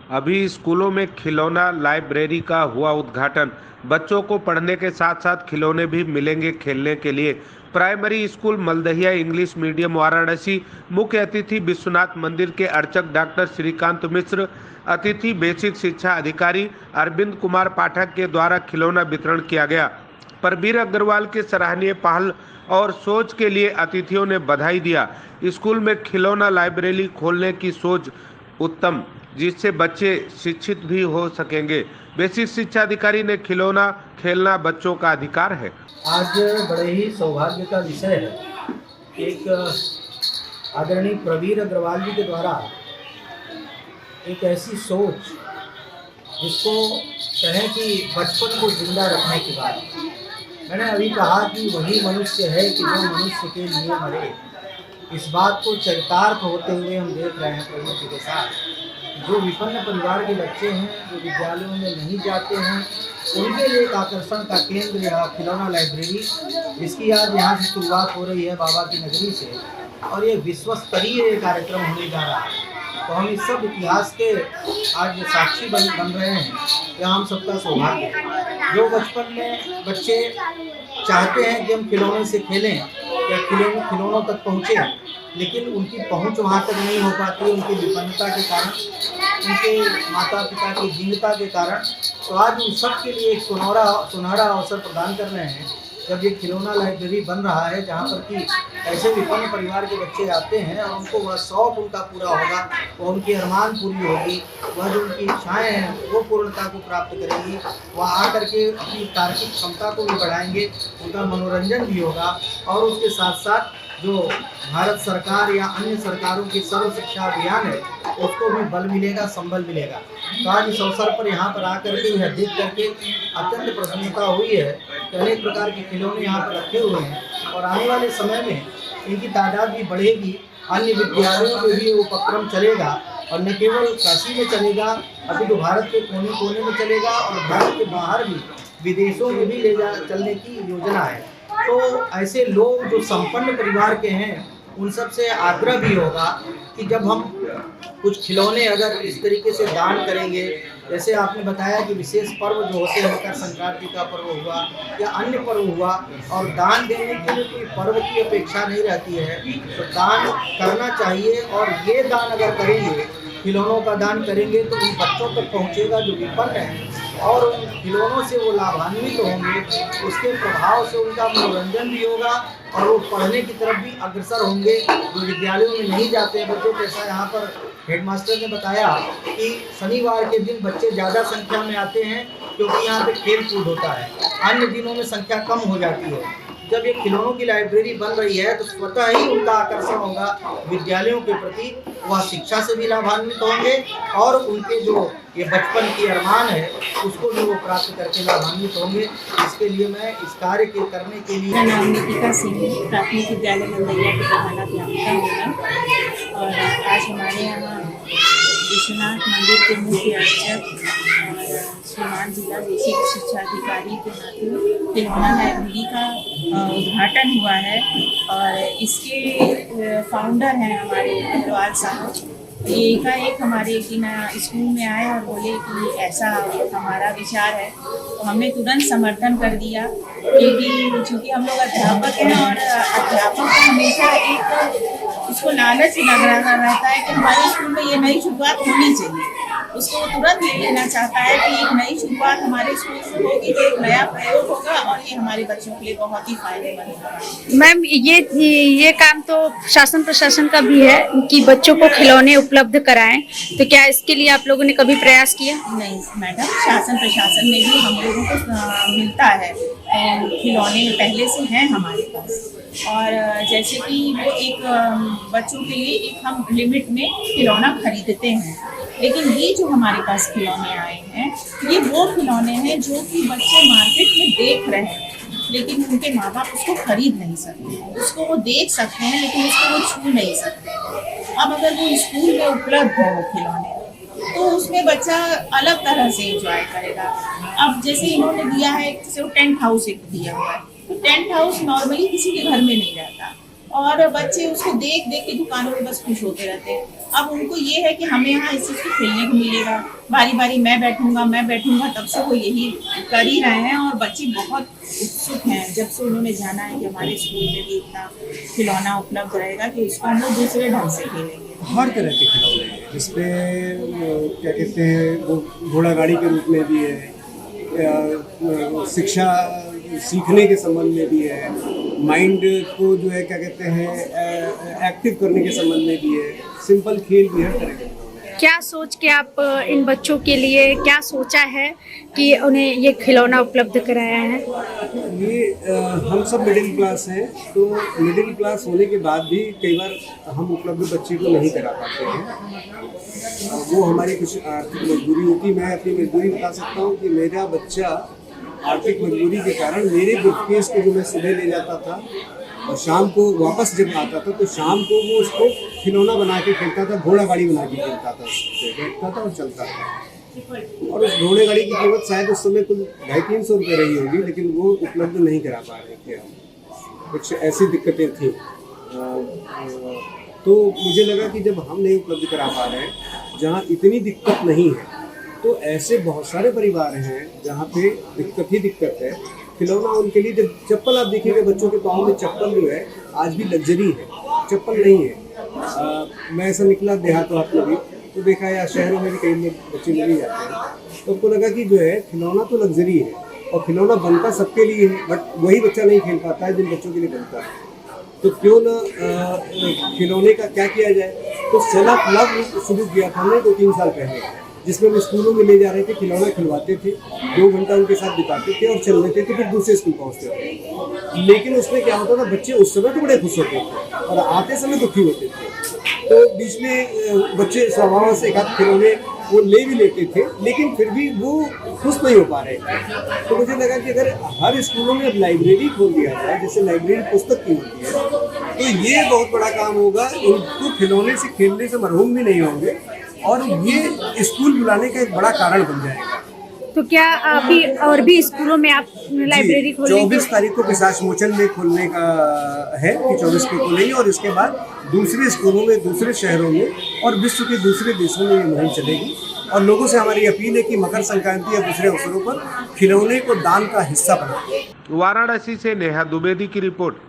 अभी स्कूलों में खिलौना लाइब्रेरी का हुआ उद्घाटन। बच्चों को पढ़ने के साथ साथ खिलौने भी मिलेंगे खेलने के लिए। Primary school Maldahiya English medium Varanasi, मुख्य अतिथि विश्वनाथ मंदिर के अर्चक डॉक्टर श्रीकांत मिश्र, अतिथि बेसिक शिक्षा अधिकारी अरविंद कुमार पाठक के द्वारा खिलौना वितरण किया गया। परवीर अग्रवाल के सराहनीय पहल और सोच के लिए अतिथियों ने बधाई दिया। स्कूल में खिलौना लाइब्रेरी खोलने की सोच उत्तम, जिससे बच्चे शिक्षित भी हो सकेंगे। बेसिक शिक्षा अधिकारी ने खिलौना खेलना बच्चों का अधिकार है। आज बड़े ही सौभाग्य का विषय है। एक आदरणीय प्रवीर अग्रवाल जी के द्वारा एक ऐसी सोच जिसको कहें कि बचपन को जिंदा रखने की बात। मैंने अभी कहा कि वही मनुष्य है कि जो मनुष्य के लिए मरे। इस बात को चरितार्थ होते हुए हम देख रहे हैं प्रभु जी के साथ। जो विपन्न परिवार के बच्चे हैं, जो विद्यालयों में नहीं जाते हैं, उनके लिए एक आकर्षण का केंद्र यह खिलौना लाइब्रेरी, जिसकी आज यहाँ से शुरुआत हो रही है बाबा की नगरी से, और ये विश्व स्तरीय कार्यक्रम होने जा रहा है। तो हम इस सब इतिहास के आज साक्षी बन रहे हैं। यह हम सबका सौभाग्य है। जो बचपन में बच्चे चाहते हैं कि हम खिलौने से खेलें या खिलौनों तक पहुँचे, लेकिन उनकी पहुँच वहाँ तक नहीं हो पाती उनकी विपन्नता के कारण, उनके माता पिता की दीनता के कारण। तो आज उन सब के लिए एक सुनहरा अवसर प्रदान कर रहे हैं जब ये खिलौना लाइब्रेरी बन रहा है, जहाँ पर कि ऐसे विपन्न परिवार के बच्चे आते हैं और उनको वह शौक उनका पूरा होगा, वह उनकी अरमान पूरी होगी, वह जो उनकी इच्छाएँ हैं वो पूर्णता को प्राप्त करेंगी। वह आकर के अपनी तार्किक क्षमता को भी बढ़ाएंगे, उनका मनोरंजन भी होगा, और उसके साथ साथ जो भारत सरकार या अन्य सरकारों की सर्व शिक्षा अभियान है उसको भी बल मिलेगा, संबल मिलेगा। तो आज इस अवसर पर यहाँ पर आकर के यह देख करके अत्यंत प्रसन्नता हुई है कि अनेक प्रकार के खिलौने यहाँ पर रखे हुए हैं, और आने वाले समय में इनकी तादाद भी बढ़ेगी। अन्य विद्यालयों में भी ये उपक्रम चलेगा, और न केवल काशी में चलेगा, अभी तो भारत के कोने कोने में चलेगा, और भारत के बाहर भी विदेशों में भी चलने की योजना है। तो ऐसे लोग जो संपन्न परिवार के हैं, उन सब से आग्रह भी होगा कि जब हम कुछ खिलौने अगर इस तरीके से दान करेंगे, जैसे आपने बताया कि विशेष पर्व जो होते हैं, मकर संक्रांति का पर्व हुआ या अन्य पर्व हुआ, और दान देने के लिए कोई पर्व की अपेक्षा नहीं रहती है, तो दान करना चाहिए। और ये दान अगर करेंगे, खिलौनों का दान करेंगे, तो उन बच्चों तक पहुँचेगा जो विपन्न हैं, और उन खिलौनों से वो लाभान्वित होंगे। उसके प्रभाव से उनका मनोरंजन भी होगा, और वो पढ़ने की तरफ भी अग्रसर होंगे जो विद्यालयों में नहीं जाते हैं बच्चों। जैसा यहाँ पर हेडमास्टर ने बताया कि शनिवार के दिन बच्चे ज़्यादा संख्या में आते हैं, क्योंकि यहाँ पे खेल कूद होता है। अन्य दिनों में संख्या कम हो जाती है। जब ये खिलौनों की लाइब्रेरी बन रही है तो स्वतः ही उनका आकर्षण होगा विद्यालयों के प्रति, वह शिक्षा से भी लाभान्वित होंगे, और उनके जो ये बचपन की अरमान है उसको भी वो प्राप्त करके लाभान्वित होंगे। इसके लिए मैं इस कार्य के करने के लिए, मेरा नाम नितिका सिंह, प्राथमिक विद्यालय मलदहिया के प्रधानाध्यापिका हूँ, और आज हमारे यहाँ विश्वनाथ मंदिर के मुख्य अर्चक श्रीमान जिला बेसिक शिक्षा अधिकारी के हाथों खिलौना लाइब्रेरी का उद्घाटन हुआ है, और इसके फाउंडर हैं हमारे अग्रवाल साहब। ये एकाएक हमारे एक दिन स्कूल में आए और बोले कि ऐसा हमारा विचार है, तो हमने तुरंत समर्थन कर दिया, क्योंकि चूँकि हम लोग अध्यापक हैं, और अध्यापक को हमेशा एक उसको लालच लग रहा रहता है कि हमारे स्कूल में ये नई शुरुआत होनी चाहिए। उसको तुरंत ये लेना चाहता है कि एक नई शुरुआत हमारे स्कूल से होगी, तो एक नया प्रयोग होगा, और ये हमारे बच्चों के लिए बहुत ही फायदेमंद होगा। मैम, ये काम तो शासन प्रशासन का भी है कि बच्चों को खिलौने उपलब्ध कराएं, तो क्या इसके लिए आप लोगों ने कभी प्रयास किया? नहीं मैडम, शासन प्रशासन में भी हम लोगों को मिलता है, खिलौने पहले से हैं हमारे पास, और जैसे कि वो एक बच्चों के लिए एक हम लिमिट में खिलौना खरीदते हैं, लेकिन ये जो हमारे पास खिलौने आए हैं, ये वो खिलौने हैं जो कि बच्चे मार्केट में देख रहे हैं, लेकिन उनके माँ बाप उसको खरीद नहीं सकते। उसको वो देख सकते हैं, लेकिन उसको वो छू नहीं सकते। अब अगर वो स्कूल में उपलब्ध है वो खिलौने, तो उसमें बच्चा अलग तरह से एंजॉय करेगा। अब जैसे इन्होंने दिया है, जैसे वो टेंट हाउस एक दिया हुआ है, तो टेंट हाउस नॉर्मली किसी के घर में नहीं रहता, और बच्चे उसको देख देख के दुकानों में बस खुश होते रहते हैं। अब उनको ये है कि हमें यहाँ इस चीज़ को खेलने को मिलेगा, बारी बारी मैं बैठूंगा, तब से वो यही कर ही रहे हैं और बच्चे बहुत उत्सुक हैं जब से उन्होंने जाना है कि हमारे स्कूल में भी इतना खिलौना उपलब्ध रहेगा कि उसको हम लोग दूसरे ढंग से खेलेंगे। हर तरह के खिलौने हैं, जिसमें क्या कहते हैं वो घोड़ा गाड़ी के रूप में भी है, शिक्षा सीखने के संबंध में भी है, माइंड को जो है क्या कहते हैं एक्टिव करने के संबंध में भी है, सिंपल खेल भी हर तरह के। क्या सोच के आप इन बच्चों के लिए क्या सोचा है कि उन्हें ये खिलौना उपलब्ध कराया है? ये हम सब मिडिल क्लास हैं, तो मिडिल क्लास होने के बाद भी कई बार हम उपलब्ध बच्चे को नहीं करा पाते हैं। वो हमारी कुछ आर्थिक मजबूरी होती। मैं अपनी मजबूरी बता सकता हूँ कि मेरा बच्चा आर्थिक मजबूरी के कारण मेरे ब्रीफकेस को जो मैं सुबह ले जाता था और शाम को वापस जब आता था तो शाम को वो उसको खिलौना बना के खेलता था, घोड़ा गाड़ी बना के खेलता था, उससे बैठता था और चलता था। और उस घोड़े गाड़ी की कीमत शायद उस समय कुछ 250-300 रुपये रही होगी, लेकिन वो उपलब्ध नहीं करा पा रहे थे हम। कुछ ऐसी दिक्कतें थी। तो मुझे लगा कि जब हम नहीं उपलब्ध करा पा रहे हैं, जहाँ इतनी दिक्कत नहीं है, तो ऐसे बहुत सारे परिवार हैं जहाँ पे दिक्कत ही दिक्कत है। खिलौना उनके लिए, जब चप्पल आप देखिएगा बच्चों के पाँव में चप्पल जो है आज भी लग्जरी है, चप्पल नहीं है। मैं ऐसा निकला देहात में भी तो देखा, या शहरों में भी कई लोग बच्चे मिल ही जाते हैं, तो उनको लगा कि जो है खिलौना तो लग्जरी है और खिलौना बनता सबके लिए है, बट वही बच्चा नहीं खेल पाता है जिन बच्चों के लिए बनता है। तो क्यों ना खिलौने का क्या किया जाए। तो सेल्फ लव शुरू किया था हमने 2-3 साल पहले, जिसमें हम स्कूलों में ले जा रहे थे, खिलौना खिलवाते थे, 2 घंटा उनके साथ बिताते थे और चल लेते थे, फिर दूसरे स्कूल पहुँचते थे। लेकिन उसमें क्या होता था, बच्चे उस समय तो बड़े खुश होते थे और आते समय दुखी होते थे। तो बीच में बच्चे स्वभाव से एक आध खिलौने वो ले भी लेते थे, लेकिन फिर भी वो खुश नहीं हो पा रहे थे। तो मुझे लगा कि अगर हर स्कूलों में अब लाइब्रेरी खोल दिया जाए, जैसे लाइब्रेरी पुस्तक की होती है, तो ये बहुत बड़ा काम होगा। उनको खिलौने से खेलने से मरहूम भी नहीं होंगे और ये स्कूल बुलाने का एक बड़ा कारण बन जाएगा। तो क्या अभी और भी स्कूलों में आप लाइब्रेरी खोलेंगे? 24 तारीख को पिशाच मोचन में खोलने का है कि 24 को खोलेंगे और इसके बाद दूसरे स्कूलों में, दूसरे शहरों में और विश्व के दूसरे देशों में ये मुहिम चलेगी। और लोगों से हमारी अपील है कि मकर संक्रांति या दूसरे अवसरों पर खिलौने को दान का हिस्सा बनाएं। वाराणसी से नेहा द्विवेदी की रिपोर्ट।